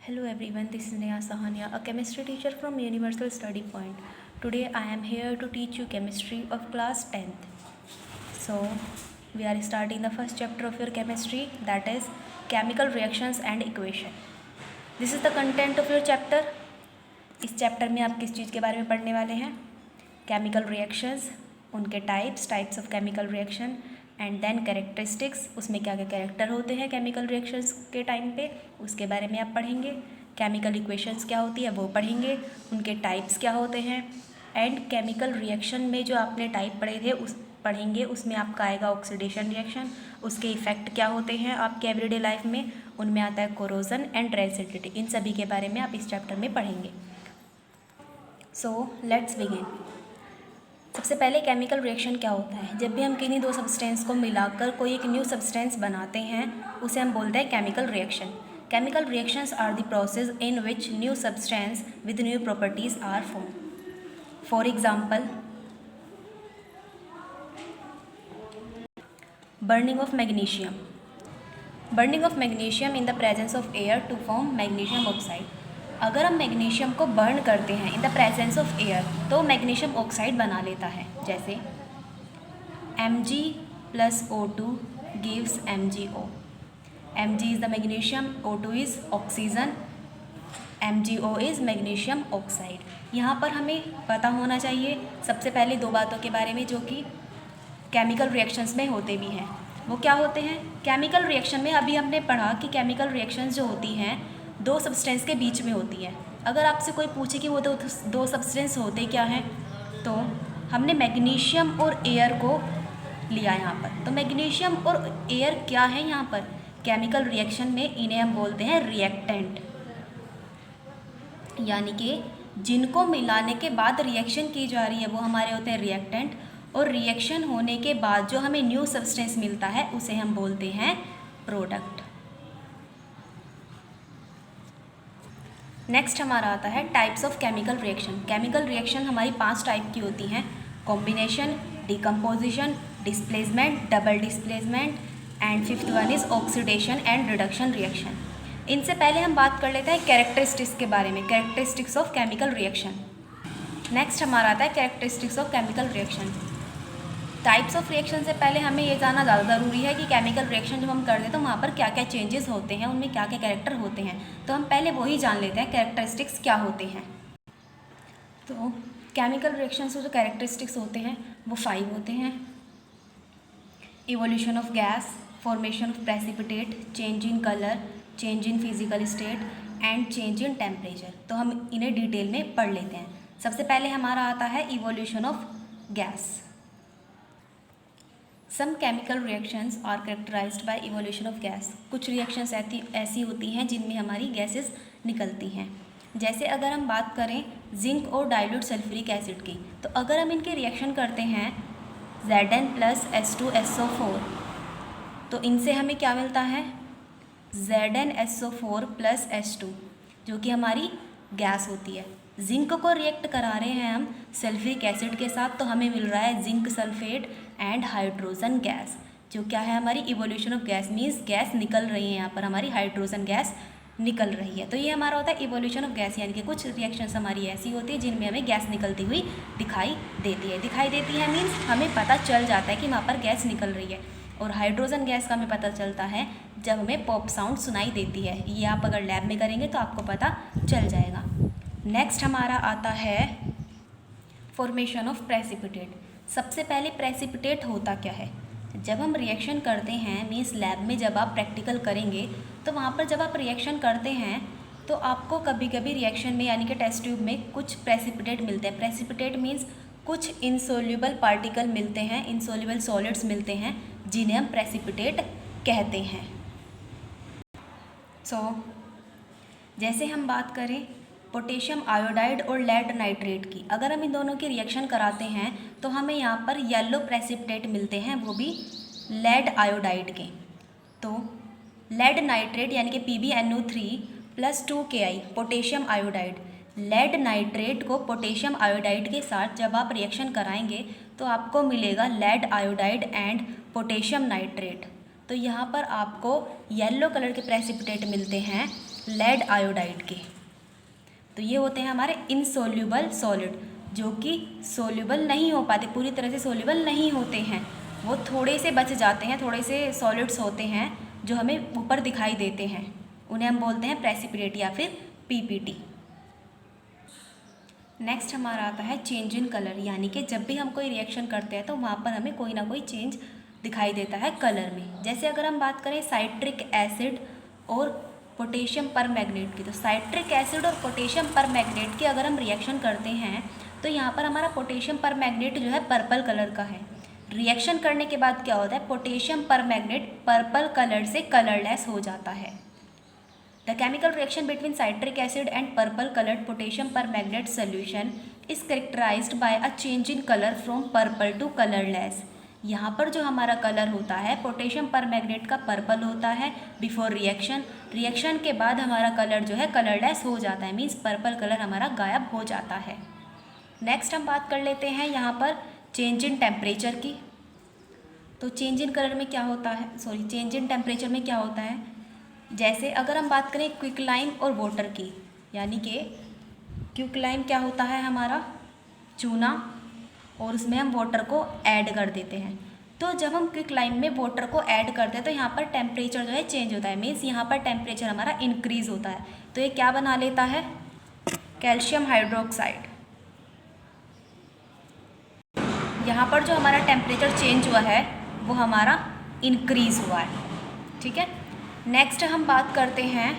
Hello everyone, this is Neha Sahania, a chemistry teacher from Universal Study Point. Today I am here to teach you chemistry of class 10th. So, we are starting the first chapter of your chemistry, that is chemical reactions and equation. This is the content of your chapter. इस chapter में आप किस चीज़ के बारे में पढ़ने वाले हैं? केमिकल रिएक्शंस, उनके types of chemical reaction and then characteristics, उसमें क्या क्या कैरेक्टर होते हैं केमिकल रिएक्शंस के टाइम पे, उसके बारे में आप पढ़ेंगे। केमिकल इक्वेशंस क्या होती है वो पढ़ेंगे, उनके टाइप्स क्या होते हैं एंड केमिकल रिएक्शन में जो आपने टाइप पढ़े थे उस पढ़ेंगे, उसमें आपका आएगा ऑक्सीडेशन रिएक्शन, उसके इफ़ेक्ट क्या होते हैं आपके एवरीडे लाइफ में, उनमें आता है कोरोजन एंड रेसिडिटी। इन सभी के बारे में आप इस चैप्टर में पढ़ेंगे। So let's begin. सबसे पहले केमिकल रिएक्शन क्या होता है? जब भी हम किन्हीं दो सब्सटेंस को मिलाकर कोई एक न्यू सब्सटेंस बनाते हैं उसे हम बोलते हैं chemical reaction. Chemical reactions are the process in which new substance with new properties are form. For example, burning of magnesium. Burning of magnesium in the presence of air to form magnesium oxide. अगर हम magnesium को burn करते हैं in the presence of air तो magnesium oxide बना लेता है। जैसे Mg plus O2 gives MgO. Mg is the magnesium, O2 is oxygen, MgO is magnesium oxide. यहाँ पर हमें पता होना चाहिए सबसे पहले दो बातों के बारे में जो कि केमिकल रिएक्शंस में होते भी हैं। वो क्या होते हैं? केमिकल रिएक्शन में अभी हमने पढ़ा कि केमिकल रिएक्शंस जो होती हैं दो सब्सटेंस के बीच में होती है। अगर आपसे कोई पूछे कि वो दो सब्सटेंस होते क्या हैं, तो हमने मैग्नीशियम और एयर को लिया यहाँ पर। तो मैग्नीशियम और एयर क्या है यहाँ पर केमिकल रिएक्शन में? इन्हें हम बोलते हैं रिएक्टेंट, यानी कि जिनको मिलाने के बाद रिएक्शन की जा रही है वो हमारे होते हैं रिएक्टेंट, और रिएक्शन होने के बाद जो हमें न्यू सब्सटेंस मिलता है उसे हम बोलते हैं प्रोडक्ट। नेक्स्ट हमारा आता है types of chemical reaction. Chemical reaction हमारी 5 टाइप की होती हैं: combination, decomposition, displacement, double displacement and fifth one is oxidation and reduction reaction. इनसे पहले हम बात कर लेते हैं कैरेक्टरिस्टिक्स के बारे में, characteristics of chemical reaction. Next हमारा आता है characteristics of chemical reaction. Types of reaction से पहले हमें ये जानना ज़्यादा ज़रूरी है कि केमिकल रिएक्शन जब हम करते हैं तो वहाँ पर क्या क्या चेंजेस होते हैं, उनमें क्या क्या कैरेक्टर होते हैं। तो हम पहले वही जान लेते हैं कैरेक्टरिस्टिक्स क्या होते हैं। तो केमिकल रिएक्शन से जो कैरेक्टरिस्टिक्स होते हैं वो 5 होते हैं: evolution of gas, formation of precipitate, change in colour, change in physical state and change in temperature. तो हम इन्हें डिटेल में पढ़ लेते हैं। सबसे पहले हमारा आता है evolution of gas. Some chemical reactions are characterised by evolution of gas. कुछ रिएक्शंस ऐसी होती हैं जिनमें हमारी गैसेस निकलती हैं। जैसे अगर हम बात करें जिंक और डाइल्यूट सल्फ्यूरिक एसिड की, तो अगर हम इनके रिएक्शन करते हैं Zn plus H2SO4, तो इनसे हमें क्या मिलता है? ZnSO4 plus H2, जो कि हमारी गैस होती है। जिंक को रिएक्ट करा रहे हैं हम सल्फ्यूरिक एसिड के साथ, तो हमें मिल रहा है zinc sulphate and hydrogen gas, जो क्या है हमारी evolution of gas. Means gas निकल रही है, यहाँ पर हमारी हाइड्रोजन गैस निकल रही है। तो ये हमारा होता है इवोल्यूशन ऑफ गैस, यानी कि कुछ रिएक्शंस हमारी ऐसी होती है जिनमें हमें गैस निकलती हुई दिखाई देती है। मीन्स हमें पता चल जाता है कि वहाँ पर गैस निकल रही है। और हाइड्रोजन गैस का हमें पता चलता है जब हमें पॉप साउंड सुनाई देती है। ये आप अगर लैब में करेंगे तो आपको पता चल जाएगा। नेक्स्ट हमारा आता है फॉर्मेशन ऑफ प्रेसिपिटेट। सबसे पहले प्रेसिपिटेट होता क्या है? जब हम रिएक्शन करते हैं, मीन्स लैब में जब आप प्रैक्टिकल करेंगे तो वहाँ पर जब आप रिएक्शन करते हैं तो आपको कभी कभी रिएक्शन में यानी कि टेस्ट ट्यूब में कुछ प्रेसिपिटेट मिलते हैं। प्रेसिपिटेट मीन्स कुछ इनसोल्यूबल पार्टिकल मिलते हैं, इनसोल्यूबल सॉलिड्स मिलते हैं, जिन्हें हम प्रेसिपिटेट कहते हैं। जैसे हम बात करें पोटेशियम आयोडाइड और लेड नाइट्रेट की, अगर हम इन दोनों की रिएक्शन कराते हैं तो हमें यहाँ पर येलो प्रेसिपिटेट मिलते हैं, वो भी लेड आयोडाइड के। तो लेड नाइट्रेट यानी कि PbNO3 + 2Ki potassium iodide, lead nitrate को पोटेशियम आयोडाइड के साथ जब आप रिएक्शन कराएंगे तो आपको मिलेगा lead iodide and potassium nitrate. तो यहाँ पर आपको येलो कलर के प्रेसिपिटेट मिलते हैं लेड आयोडाइड के। तो ये होते हैं हमारे इनसोल्यूबल सॉलिड, जो कि सोल्यूबल नहीं हो पाते, पूरी तरह से सोल्यूबल नहीं होते हैं, वो थोड़े से बच जाते हैं, थोड़े से सॉलिड्स होते हैं जो हमें ऊपर दिखाई देते हैं, उन्हें हम बोलते हैं प्रेसिपिटेट या फिर पीपीटी। नेक्स्ट हमारा आता है चेंज इन कलर, यानी कि जब भी हम कोई रिएक्शन करते हैं तो वहाँ पर हमें कोई ना कोई चेंज दिखाई देता है कलर में। जैसे अगर हम बात करें साइट्रिक एसिड और पोटेशियम परमैंगनेट की, तो साइट्रिक एसिड और पोटेशियम परमैंगनेट की अगर हम रिएक्शन करते हैं तो यहाँ पर हमारा पोटेशियम परमैंगनेट जो है पर्पल कलर का है। रिएक्शन करने के बाद क्या होता है, पोटेशियम परमैंगनेट पर्पल कलर से कलरलेस हो जाता है। The chemical reaction between citric acid and purple colored potassium permanganate solution is characterized by a change in color from purple to colorless। यहाँ पर जो हमारा कलर होता है पोटेशियम परमैंगनेट का पर्पल होता है बिफोर रिएक्शन, रिएक्शन के बाद हमारा कलर जो है कलरलेस हो जाता है, मीन्स पर्पल कलर हमारा गायब हो जाता है। नेक्स्ट हम बात कर लेते हैं यहाँ पर चेंज इन टेम्परेचर की। तो चेंज इन कलर में क्या होता है, चेंज इन टेम्परेचर में क्या होता है, जैसे अगर हम बात करें क्विकलाइम और वाटर की, यानी कि क्विकलाइम क्या होता है हमारा चूना, और उसमें हम वाटर को ऐड कर देते हैं। तो जब हम क्विकलाइम में वाटर को ऐड करते हैं तो यहाँ पर टेम्परेचर जो है चेंज होता है, मीन्स यहाँ पर टेम्परेचर हमारा इंक्रीज़ होता है। तो ये क्या बना लेता है, कैल्शियम हाइड्रोक्साइड। यहाँ पर जो हमारा टेम्परेचर चेंज हुआ है वो हमारा इंक्रीज़ हुआ है, ठीक है। नेक्स्ट हम बात करते हैं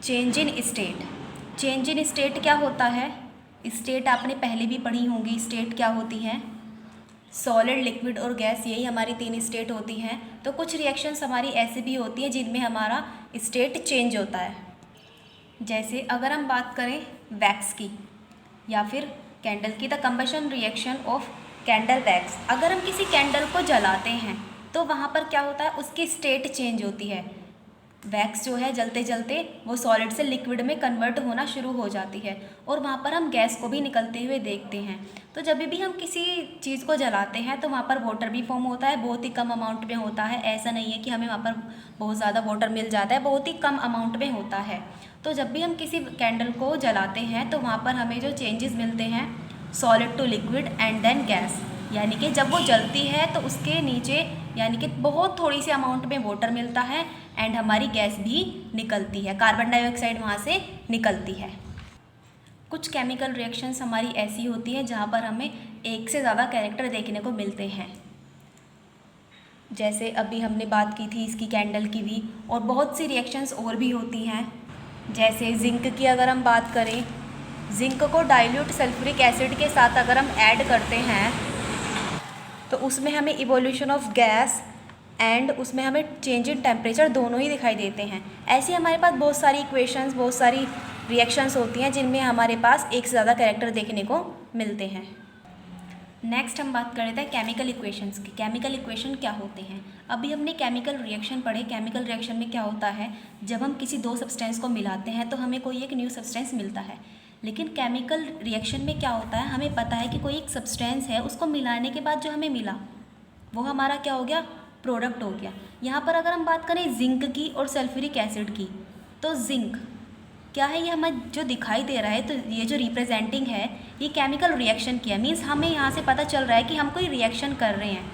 change in state. Change in state क्या होता है, स्टेट आपने पहले भी पढ़ी होंगी। स्टेट क्या होती है, सॉलिड, लिक्विड और गैस, यही हमारी 3 स्टेट होती हैं। तो कुछ रिएक्शंस हमारी ऐसी भी होती हैं जिनमें हमारा स्टेट चेंज होता है। जैसे अगर हम बात करें वैक्स की या फिर कैंडल की, the combustion reaction of candle wax. अगर हम किसी कैंडल को जलाते हैं तो वहाँ पर क्या होता है, उसकी स्टेट चेंज होती है। वैक्स जो है जलते जलते वो सॉलिड से लिक्विड में कन्वर्ट होना शुरू हो जाती है, और वहाँ पर हम गैस को भी निकलते हुए देखते हैं। तो जब भी हम किसी चीज़ को जलाते हैं तो वहाँ पर वाटर भी फॉर्म होता है, बहुत ही कम अमाउंट में होता है। ऐसा नहीं है कि हमें वहाँ पर बहुत ज़्यादा वाटर मिल जाता है, बहुत ही कम अमाउंट में होता है। तो जब भी हम किसी कैंडल को जलाते हैं तो वहाँ पर हमें जो चेंजेस मिलते हैं, solid to liquid and then gas, यानी कि जब वो जलती है तो उसके नीचे यानी कि बहुत थोड़ी सी अमाउंट में वाटर मिलता है एंड हमारी गैस भी निकलती है, कार्बन डाइऑक्साइड वहाँ से निकलती है। कुछ केमिकल रिएक्शंस हमारी ऐसी होती हैं जहाँ पर हमें एक से ज़्यादा कैरेक्टर देखने को मिलते हैं। जैसे अभी हमने बात की थी इसकी कैंडल की भी, और बहुत सी रिएक्शंस और भी होती हैं। जैसे जिंक की अगर हम बात करें, जिंक को डाइल्यूट सल्फ्यूरिक एसिड के साथ अगर हम ऐड करते हैं तो उसमें हमें इवोल्यूशन ऑफ गैस एंड उसमें हमें चेंज इन टेम्परेचर दोनों ही दिखाई देते हैं। ऐसे हमारे पास बहुत सारी इक्वेशंस, बहुत सारी रिएक्शंस होती हैं जिनमें हमारे पास एक से ज़्यादा कैरेक्टर देखने को मिलते हैं। नेक्स्ट हम बात कर लेते हैं केमिकल इक्वेशंस की। केमिकल इक्वेशन क्या होते हैं, अभी हमने केमिकल रिएक्शन पढ़े। केमिकल रिएक्शन में क्या होता है, जब हम किसी 2 सब्सटेंस को मिलाते हैं तो हमें कोई एक न्यू सब्सटेंस मिलता है। लेकिन केमिकल रिएक्शन में क्या होता है, हमें पता है कि कोई एक सब्सटेंस है, उसको मिलाने के बाद जो हमें मिला वो हमारा क्या हो गया, प्रोडक्ट हो गया। यहाँ पर अगर हम बात करें जिंक की और सल्फ्यूरिक एसिड की, तो जिंक क्या है, ये हमें जो दिखाई दे रहा है, तो ये जो रिप्रेजेंटिंग है ये केमिकल रिएक्शन की है, मीन्स हमें यहाँ से पता चल रहा है कि हम कोई रिएक्शन कर रहे हैं।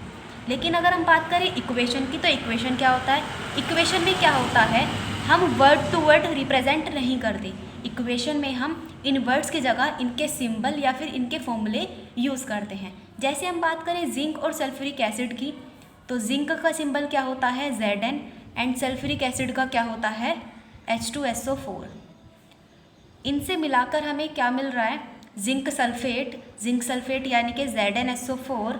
लेकिन अगर हम बात करें इक्वेशन की, तो इक्वेशन क्या होता है, इक्वेशन में क्या होता है, हम वर्ड टू वर्ड रिप्रेजेंट नहीं करते। इक्वेशन में हम इन वर्ड्स की जगह इनके सिंबल या फिर इनके फॉर्मूले यूज़ करते हैं। जैसे हम बात करें जिंक और सल्फ्यूरिक एसिड की, तो जिंक का सिंबल क्या होता है, Zn, एंड सल्फ्यूरिक एसिड का क्या होता है, H2SO4। इनसे मिलाकर हमें क्या मिल रहा है, जिंक सल्फेट यानी कि ZnSO4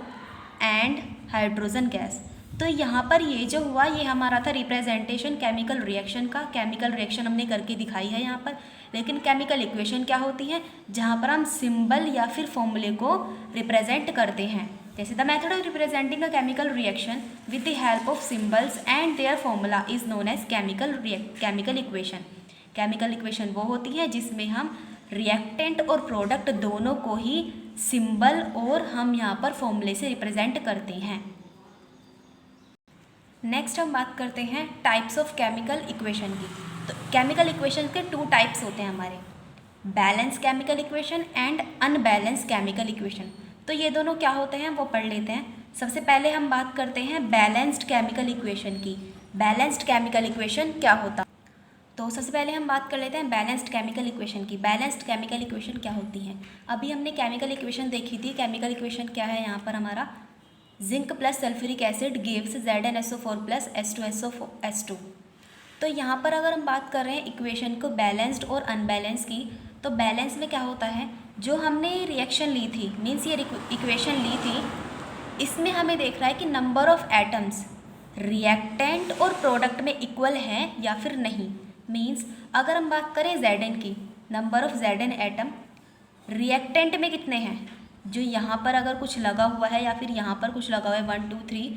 एंड हाइड्रोजन गैस। तो यहाँ पर ये जो हुआ ये हमारा था रिप्रेजेंटेशन केमिकल रिएक्शन का। केमिकल रिएक्शन हमने करके दिखाई है यहाँ पर। लेकिन केमिकल इक्वेशन क्या होती है, जहाँ पर हम सिंबल या फिर फॉर्मूले को रिप्रेजेंट करते हैं। जैसे the method of representing a chemical reaction with the help of symbols and their formula is known as chemical equation. Chemical equation वो होती है जिसमें हम रिएक्टेंट और प्रोडक्ट दोनों को ही सिंबल और हम यहाँ पर फॉर्मूले से रिप्रेजेंट करते हैं। नेक्स्ट हम बात करते हैं टाइप्स ऑफ केमिकल इक्वेशन की। तो केमिकल इक्वेशन के 2 टाइप्स होते हैं हमारे, balance chemical equation and unbalance chemical equation. तो ये दोनों क्या होते हैं वो पढ़ लेते हैं। सबसे पहले हम बात करते हैं बैलेंस्ड केमिकल इक्वेशन की। बैलेंस्ड केमिकल इक्वेशन क्या होता, तो सबसे पहले हम बात कर लेते हैं बैलेंस्ड केमिकल इक्वेशन की। बैलेंस्ड केमिकल इक्वेशन क्या होती है, अभी हमने केमिकल इक्वेशन देखी थी। केमिकल इक्वेशन क्या है यहाँ पर हमारा, zinc plus sulphuric acid gives ZnSO4 plus H2SO2। तो यहाँ पर अगर हम बात कर रहे हैं इक्वेशन को बैलेंस्ड और अनबैलेंस की, तो बैलेंस में क्या होता है, जो हमने रिएक्शन ली थी, मीन्स ये इक्वेशन ली थी, इसमें हमें देख रहा है कि नंबर ऑफ एटम्स रिएक्टेंट और प्रोडक्ट में इक्वल हैं या फिर नहीं। मीन्स अगर हम बात करें Zn की, number of Zn atom reactant में कितने हैं, जो यहाँ पर अगर कुछ लगा हुआ है या फिर यहाँ पर कुछ लगा हुआ है 1 2 3,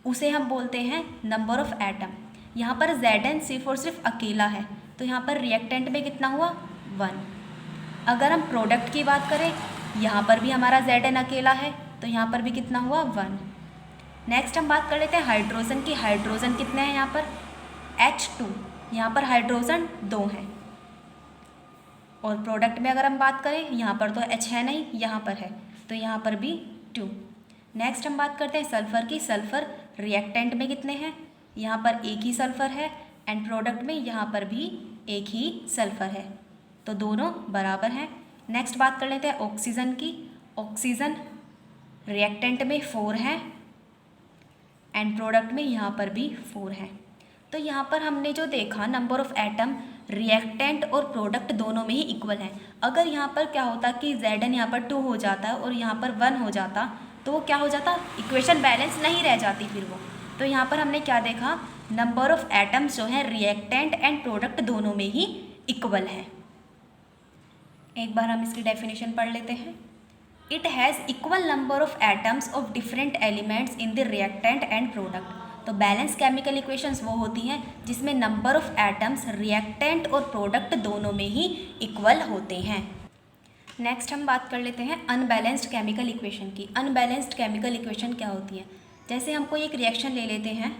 उसे हम बोलते हैं नंबर ऑफ एटम। यहाँ पर Zn सिर्फ और सिर्फ अकेला है, तो यहाँ पर रिएक्टेंट में कितना हुआ 1। अगर हम प्रोडक्ट की बात करें, यहाँ पर भी हमारा Zn अकेला है, तो यहाँ पर भी कितना हुआ 1। नेक्स्ट हम बात कर लेते हैं हाइड्रोजन की। हाइड्रोजन कितने हैं यहाँ पर, H2, यहाँ पर हाइड्रोजन 2 हैं। और प्रोडक्ट में अगर हम बात करें, यहाँ पर तो H है नहीं, यहाँ पर है, तो यहाँ पर भी 2। नेक्स्ट हम बात करते हैं सल्फ़र की। सल्फ़र रिएक्टेंट में कितने हैं, यहाँ पर एक ही सल्फ़र है, एंड प्रोडक्ट में यहाँ पर भी एक ही सल्फ़र है, तो दोनों बराबर हैं। नेक्स्ट बात कर लेते हैं ऑक्सीजन की। ऑक्सीजन रिएक्टेंट में 4 है, एंड प्रोडक्ट में यहाँ पर भी 4 है। तो यहाँ पर हमने जो देखा, नंबर ऑफ एटम रिएक्टेंट और प्रोडक्ट दोनों में ही इक्वल है। अगर यहाँ पर क्या होता कि Zn यहाँ पर 2 हो जाता और यहाँ पर 1 हो जाता, तो वो क्या हो जाता, इक्वेशन बैलेंस नहीं रह जाती फिर वो। तो यहाँ पर हमने क्या देखा, नंबर ऑफ एटम्स जो है रिएक्टेंट एंड प्रोडक्ट दोनों में ही इक्वल है। एक बार हम इसकी डेफिनेशन पढ़ लेते हैं। It has equal number of atoms of different elements in the reactant and product. तो बैलेंस केमिकल इक्वेशंस वो होती हैं जिसमें नंबर ऑफ एटम्स रिएक्टेंट और प्रोडक्ट दोनों में ही इक्वल होते हैं। नेक्स्ट हम बात कर लेते हैं अनबैलेंस्ड केमिकल इक्वेशन की। अनबैलेंस्ड केमिकल इक्वेशन क्या होती है, जैसे हमको एक रिएक्शन ले लेते हैं,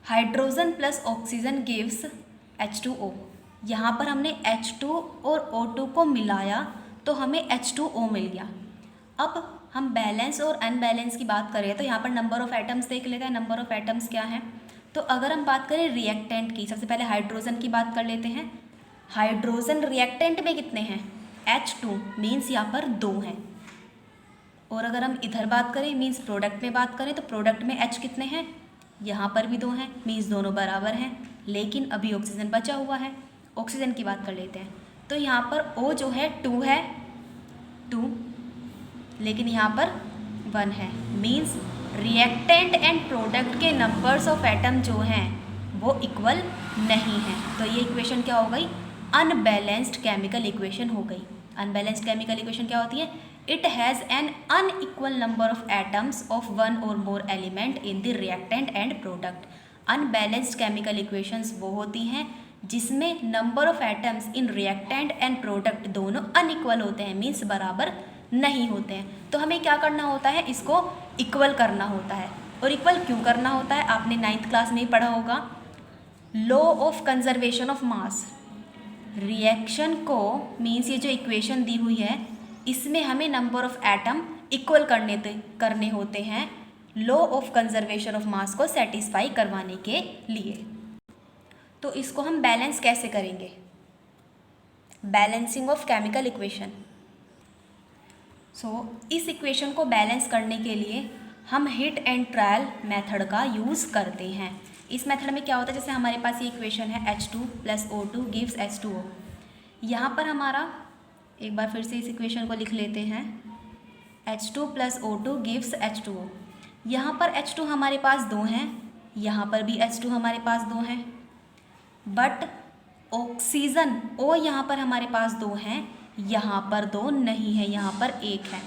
hydrogen plus oxygen gives H2O। यहाँ पर हमने H2 और O2 को मिलाया तो हमें H2O मिल गया। अब हम बैलेंस और अनबैलेंस की बात करें तो यहाँ पर नंबर ऑफ़ एटम्स देख लेते हैं। नंबर ऑफ़ एटम्स क्या हैं, तो अगर हम बात करें रिएक्टेंट की, सबसे पहले हाइड्रोजन की बात कर लेते हैं। हाइड्रोजन रिएक्टेंट में कितने हैं, H2, मीन्स यहाँ पर 2 हैं। और अगर हम इधर बात करें, मीन्स प्रोडक्ट में बात करें, तो प्रोडक्ट में H कितने हैं, यहाँ पर भी 2 हैं, मीन्स दोनों बराबर हैं। लेकिन अभी ऑक्सीजन बचा हुआ है, ऑक्सीजन की बात कर लेते हैं। तो यहाँ पर O जो है 2 है, 2, लेकिन यहाँ पर 1 है, मीन्स रिएक्टेंट एंड प्रोडक्ट के नंबर्स ऑफ एटम जो हैं वो इक्वल नहीं हैं। तो ये इक्वेशन क्या हो गई, अनबैलेंस्ड केमिकल इक्वेशन हो गई। अनबैलेंस्ड केमिकल इक्वेशन क्या होती है, it has an unequal number of atoms of 1 और मोर element in the reactant and product. Unbalanced chemical equations वो होती हैं जिसमें number of atoms in reactant and product दोनों अनइक्वल होते हैं, मीन्स बराबर नहीं होते हैं। तो हमें क्या करना होता है, इसको इक्वल करना होता है। और इक्वल क्यों करना होता है, आपने 9th क्लास में ही पढ़ा होगा, law of conservation of mass. Reaction को, मीन्स ये जो इक्वेशन दी हुई है, इसमें हमें नंबर ऑफ एटम इक्वल करने होते हैं law of conservation of mass को सेटिस्फाई करवाने के लिए। तो इसको हम बैलेंस कैसे करेंगे, बैलेंसिंग ऑफ केमिकल इक्वेशन। इस इक्वेशन को बैलेंस करने के लिए हम हिट एंड ट्रायल मेथड का यूज़ करते हैं। इस मेथड में क्या होता है, जैसे हमारे पास ये इक्वेशन है H2 plus O2 gives H2O। यहाँ पर हमारा, एक बार फिर से इस इक्वेशन को लिख लेते हैं, H2 plus O2 gives H2O। यहाँ पर H2 हमारे पास 2 हैं, यहाँ पर भी H2 हमारे पास 2 हैं, बट ऑक्सीजन O यहाँ पर हमारे पास 2 हैं, यहाँ पर 2 नहीं है, यहाँ पर 1 है।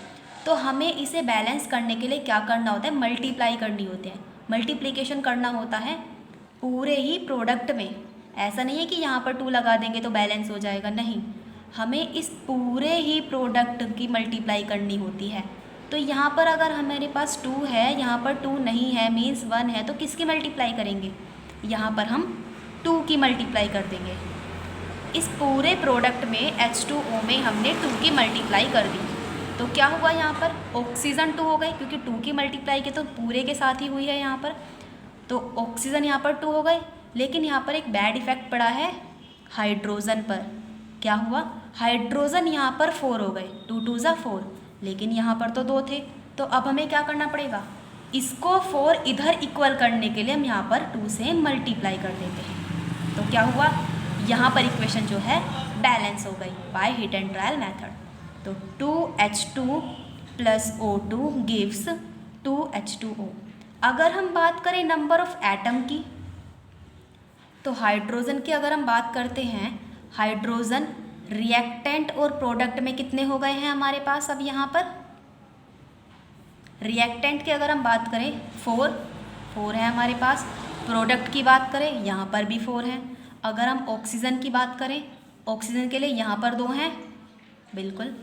तो हमें इसे बैलेंस करने के लिए क्या करना होता है, मल्टीप्लाई करनी होती है, मल्टीप्लिकेशन करना होता है पूरे ही प्रोडक्ट में। ऐसा नहीं है कि यहाँ पर 2 लगा देंगे तो बैलेंस हो जाएगा, नहीं, हमें इस पूरे ही प्रोडक्ट की मल्टीप्लाई करनी होती है। तो यहाँ पर अगर हमारे पास 2 है, यहाँ पर 2 नहीं है, मीन्स 1 है, तो किसकी मल्टीप्लाई करेंगे? यहाँ पर हम 2 की मल्टीप्लाई कर देंगे। इस पूरे प्रोडक्ट में H2O में हमने 2 की मल्टीप्लाई कर दी, तो क्या हुआ यहाँ पर? ऑक्सीजन 2 हो गए, क्योंकि 2 की मल्टीप्लाई के तो पूरे के साथ ही हुई है यहाँ पर, तो ऑक्सीजन यहाँ पर 2 हो गए। लेकिन यहाँ पर एक बैड इफेक्ट पड़ा है हाइड्रोजन पर। क्या हुआ? हाइड्रोजन यहाँ पर 4 हो गए, 2 2 ज़ा 4, लेकिन यहाँ पर तो 2 थे, तो अब हमें क्या करना पड़ेगा? इसको 4 इधर इक्वल करने के लिए हम यहाँ पर 2 से मल्टीप्लाई कर देते हैं। तो क्या हुआ? यहाँ पर इक्वेशन जो है बैलेंस हो गई by hit and trial method. तो 2H2 plus O2 gives 2H2O। अगर हम बात करें नंबर ऑफ एटम की, तो हाइड्रोजन की अगर हम बात करते हैं, हाइड्रोजन रिएक्टेंट और प्रोडक्ट में कितने हो गए हैं हमारे पास? अब यहाँ पर रिएक्टेंट की अगर हम बात करें 4 है हमारे पास, प्रोडक्ट की बात करें यहाँ पर भी 4 है। अगर हम ऑक्सीजन की बात करें, ऑक्सीजन के लिए यहाँ पर 2 हैं बिल्कुल,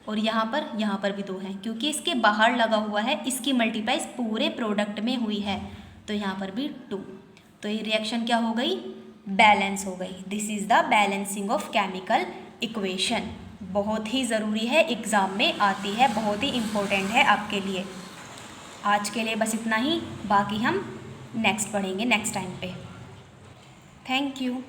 और यहाँ पर भी 2 हैं, क्योंकि इसके बाहर लगा हुआ है, इसकी मल्टीप्लाई इस पूरे प्रोडक्ट में हुई है, तो यहाँ पर भी 2। तो ये रिएक्शन क्या हो गई? बैलेंस हो गई। This is the balancing of chemical equation. बहुत ही ज़रूरी है, एग्ज़ाम में आती है, बहुत ही इम्पोर्टेंट है आपके लिए। आज के लिए बस इतना ही, बाकी हम नेक्स्ट पढ़ेंगे नेक्स्ट टाइम पे। Thank you.